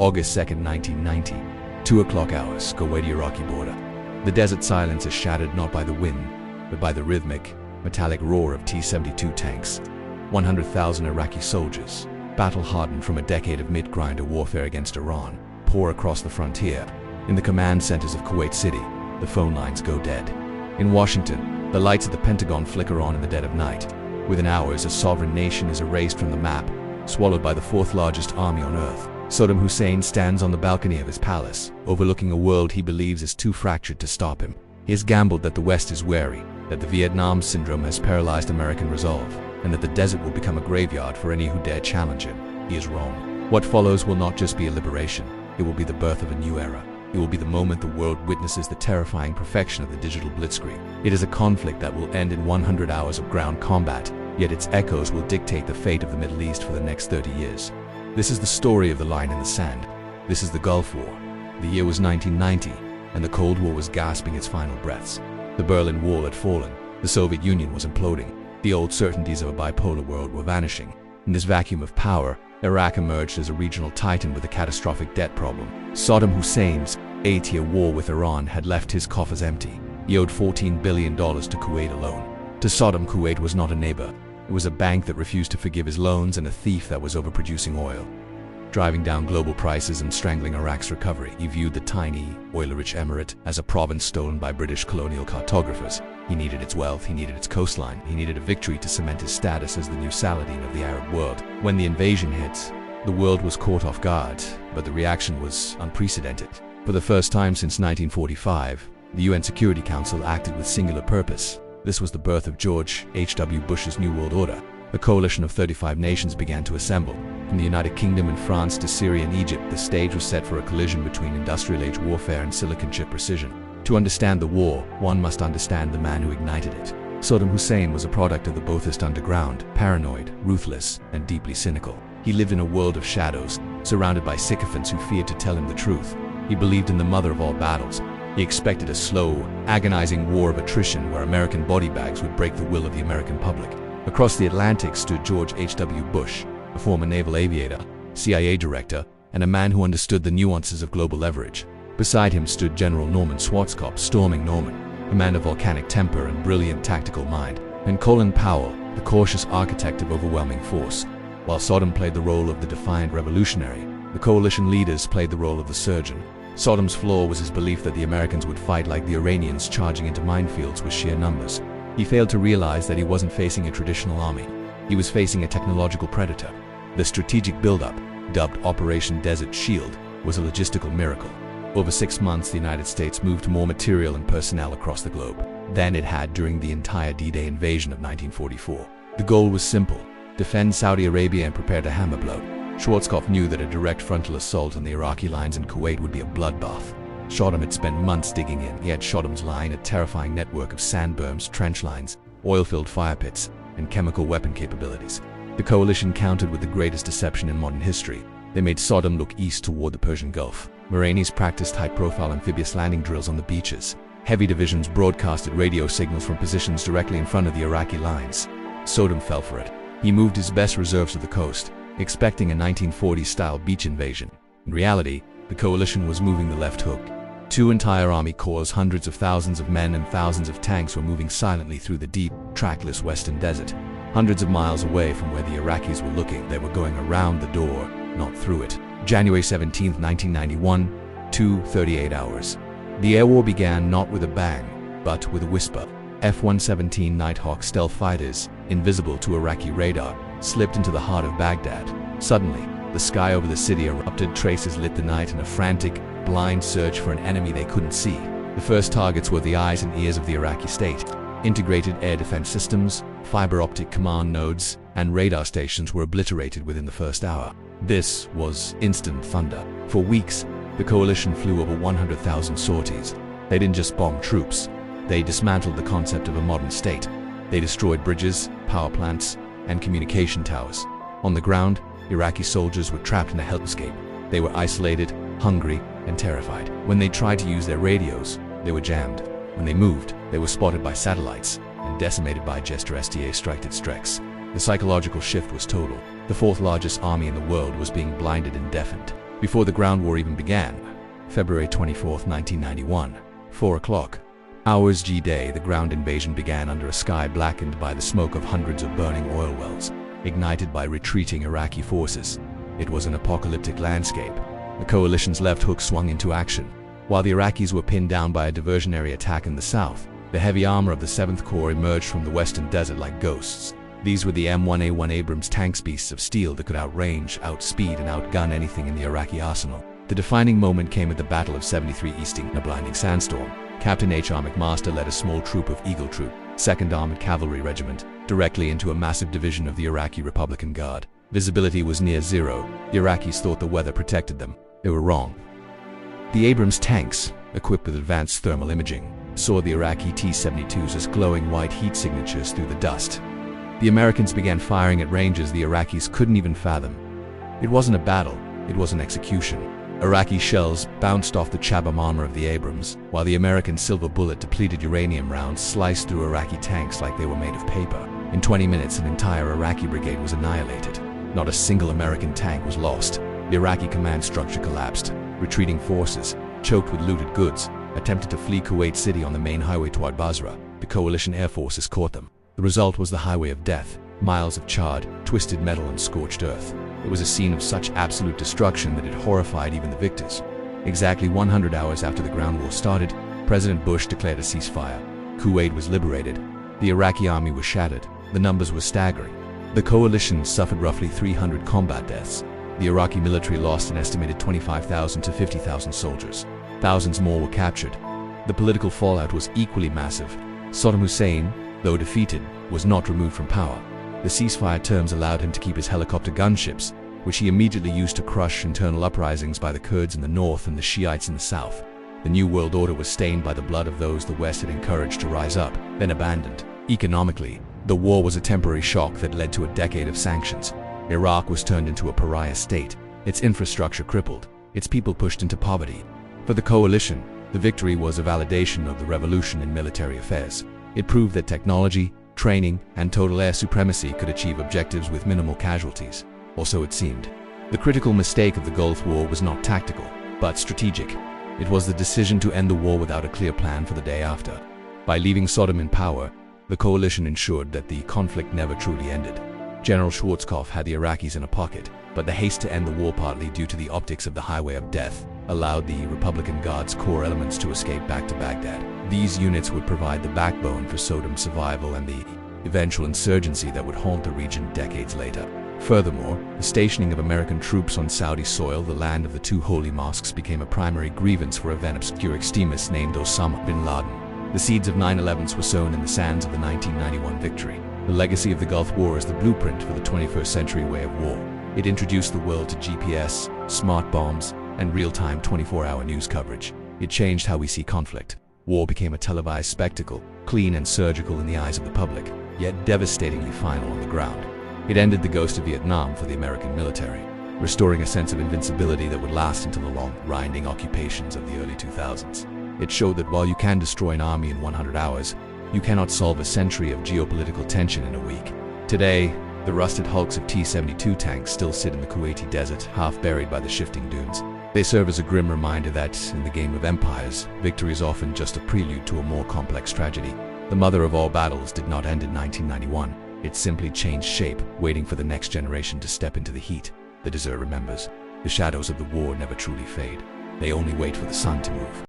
August 2nd, 1990, 2 o'clock hours, Kuwaiti-Iraqi border. The desert silence is shattered not by the wind, but by the rhythmic, metallic roar of T-72 tanks. 100,000 Iraqi soldiers, battle-hardened from a decade of mid-grinder warfare against Iran, pour across the frontier. In the command centers of Kuwait City, the phone lines go dead. In Washington, the lights of the Pentagon flicker on in the dead of night. Within hours, a sovereign nation is erased from the map, swallowed by the fourth largest army on earth. Saddam Hussein stands on the balcony of his palace, overlooking a world he believes is too fractured to stop him. He has gambled that the West is wary, that the Vietnam syndrome has paralyzed American resolve, and that the desert will become a graveyard for any who dare challenge him. He is wrong. What follows will not just be a liberation, it will be the birth of a new era. It will be the moment the world witnesses the terrifying perfection of the digital blitzkrieg. It is a conflict that will end in 100 hours of ground combat, yet its echoes will dictate the fate of the Middle East for the next 30 years. This is the story of the line in the sand. This is the Gulf War. The year was 1990, and the Cold War was gasping its final breaths. The Berlin Wall had fallen. The Soviet Union was imploding. The old certainties of a bipolar world were vanishing. In this vacuum of power, Iraq emerged as a regional titan with a catastrophic debt problem. Saddam Hussein's 8-year war with Iran had left his coffers empty. He owed $14 billion to Kuwait alone. To Saddam, Kuwait was not a neighbor. It was a bank that refused to forgive his loans and a thief that was overproducing oil. Driving down global prices and strangling Iraq's recovery, he viewed the tiny, oil-rich emirate as a province stolen by British colonial cartographers. He needed its wealth, he needed its coastline, he needed a victory to cement his status as the new Saladin of the Arab world. When the invasion hit, the world was caught off guard, but the reaction was unprecedented. For the first time since 1945, the UN Security Council acted with singular purpose. This was the birth of George H.W. Bush's New World Order. A coalition of 35 nations began to assemble. From the United Kingdom and France to Syria and Egypt, the stage was set for a collision between industrial-age warfare and silicon chip precision. To understand the war, one must understand the man who ignited it. Saddam Hussein was a product of the Ba'athist underground, paranoid, ruthless, and deeply cynical. He lived in a world of shadows, surrounded by sycophants who feared to tell him the truth. He believed in the mother of all battles. He expected a slow, agonizing war of attrition where American body bags would break the will of the American public. Across the Atlantic stood George H.W. Bush, a former naval aviator, CIA director, and a man who understood the nuances of global leverage. Beside him stood General Norman Schwarzkopf, storming Norman, a man of volcanic temper and brilliant tactical mind, and Colin Powell, the cautious architect of overwhelming force. While Saddam played the role of the defiant revolutionary, the coalition leaders played the role of the surgeon. Saddam's flaw was his belief that the Americans would fight like the Iranians charging into minefields with sheer numbers. He failed to realize that he wasn't facing a traditional army. He was facing a technological predator. The strategic buildup, dubbed Operation Desert Shield, was a logistical miracle. Over 6 months, the United States moved more material and personnel across the globe than it had during the entire D-Day invasion of 1944. The goal was simple: defend Saudi Arabia and prepare to hammer blow. Schwarzkopf knew that a direct frontal assault on the Iraqi lines in Kuwait would be a bloodbath. Saddam had spent months digging in. He had Saddam's line a terrifying network of sand berms, trench lines, oil-filled fire pits, and chemical weapon capabilities. The coalition countered with the greatest deception in modern history. They made Saddam look east toward the Persian Gulf. Marines practiced high-profile amphibious landing drills on the beaches. Heavy divisions broadcasted radio signals from positions directly in front of the Iraqi lines. Saddam fell for it. He moved his best reserves to the coast, expecting a 1940s-style beach invasion. In reality, the coalition was moving the left hook. 2 entire army corps, hundreds of thousands of men and thousands of tanks were moving silently through the deep, trackless western desert. Hundreds of miles away from where the Iraqis were looking, they were going around the door, not through it. January 17, 1991, 2:38 hours. The air war began not with a bang, but with a whisper. F-117 Nighthawk stealth fighters, invisible to Iraqi radar, slipped into the heart of Baghdad. Suddenly, the sky over the city erupted. Tracers lit the night in a frantic, blind search for an enemy they couldn't see. The first targets were the eyes and ears of the Iraqi state. Integrated air defense systems, fiber optic command nodes, and radar stations were obliterated within the first hour. This was instant thunder. For weeks, the coalition flew over 100,000 sorties. They didn't just bomb troops. They dismantled the concept of a modern state. They destroyed bridges, power plants, and communication towers. On the ground, Iraqi soldiers were trapped in a hellscape. They were isolated, hungry, and terrified. When they tried to use their radios, they were jammed. When they moved, they were spotted by satellites and decimated by Jester STA Strike. The psychological shift was total. The fourth largest army in the world was being blinded and deafened. Before the ground war even began, February 24, 1991, 4 o'clock. Hours G-Day, the ground invasion began under a sky blackened by the smoke of hundreds of burning oil wells, ignited by retreating Iraqi forces. It was an apocalyptic landscape. The coalition's left hook swung into action. While the Iraqis were pinned down by a diversionary attack in the south, the heavy armor of the 7th Corps emerged from the western desert like ghosts. These were the M1A1 Abrams tanks, beasts of steel that could outrange, outspeed, and outgun anything in the Iraqi arsenal. The defining moment came at the Battle of 73 Easting. In a blinding sandstorm, Captain H.R. McMaster led a small troop of Eagle Troop, 2nd Armored Cavalry Regiment, directly into a massive division of the Iraqi Republican Guard. Visibility was near zero. The Iraqis thought the weather protected them. They were wrong. The Abrams tanks, equipped with advanced thermal imaging, saw the Iraqi T-72s as glowing white heat signatures through the dust. The Americans began firing at ranges the Iraqis couldn't even fathom. It wasn't a battle, it was an execution. Iraqi shells bounced off the Chabam armor of the Abrams, while the American silver bullet-depleted uranium rounds sliced through Iraqi tanks like they were made of paper. In 20 minutes, an entire Iraqi brigade was annihilated. Not a single American tank was lost. The Iraqi command structure collapsed. Retreating forces, choked with looted goods, attempted to flee Kuwait City on the main highway toward Basra. The coalition air forces caught them. The result was the highway of death, miles of charred, twisted metal and scorched earth. It was a scene of such absolute destruction that it horrified even the victors. Exactly 100 hours after the ground war started, President Bush declared a ceasefire. Kuwait was liberated. The Iraqi army was shattered. The numbers were staggering. The coalition suffered roughly 300 combat deaths. The Iraqi military lost an estimated 25,000 to 50,000 soldiers. Thousands more were captured. The political fallout was equally massive. Saddam Hussein, though defeated, was not removed from power. The ceasefire terms allowed him to keep his helicopter gunships, which he immediately used to crush internal uprisings by the Kurds in the north and the Shiites in the south. The New World Order was stained by the blood of those the West had encouraged to rise up, then abandoned. Economically, the war was a temporary shock that led to a decade of sanctions. Iraq was turned into a pariah state, its infrastructure crippled, its people pushed into poverty. For the coalition, the victory was a validation of the revolution in military affairs. It proved that technology, training, and total air supremacy could achieve objectives with minimal casualties. Or so it seemed. The critical mistake of the Gulf War was not tactical, but strategic. It was the decision to end the war without a clear plan for the day after. By leaving Saddam in power, the coalition ensured that the conflict never truly ended. General Schwarzkopf had the Iraqis in a pocket, but the haste to end the war, partly due to the optics of the highway of death, allowed the Republican Guard's core elements to escape back to Baghdad. These units would provide the backbone for Saddam's survival and the eventual insurgency that would haunt the region decades later. Furthermore, the stationing of American troops on Saudi soil, the land of the two holy mosques, became a primary grievance for a then obscure extremist named Osama bin Laden. The seeds of 9/11s were sown in the sands of the 1991 victory. The legacy of the Gulf War is the blueprint for the 21st century way of war. It introduced the world to GPS, smart bombs, and real-time 24-hour news coverage. It changed how we see conflict. War became a televised spectacle, clean and surgical in the eyes of the public, yet devastatingly final on the ground. It ended the ghost of Vietnam for the American military, restoring a sense of invincibility that would last until the long, grinding occupations of the early 2000s. It showed that while you can destroy an army in 100 hours, you cannot solve a century of geopolitical tension in a week. Today, the rusted hulks of T-72 tanks still sit in the Kuwaiti desert, half buried by the shifting dunes. They serve as a grim reminder that, in the game of empires, victory is often just a prelude to a more complex tragedy. The mother of all battles did not end in 1991. It simply changed shape, waiting for the next generation to step into the heat. The desert remembers. The shadows of the war never truly fade. They only wait for the sun to move.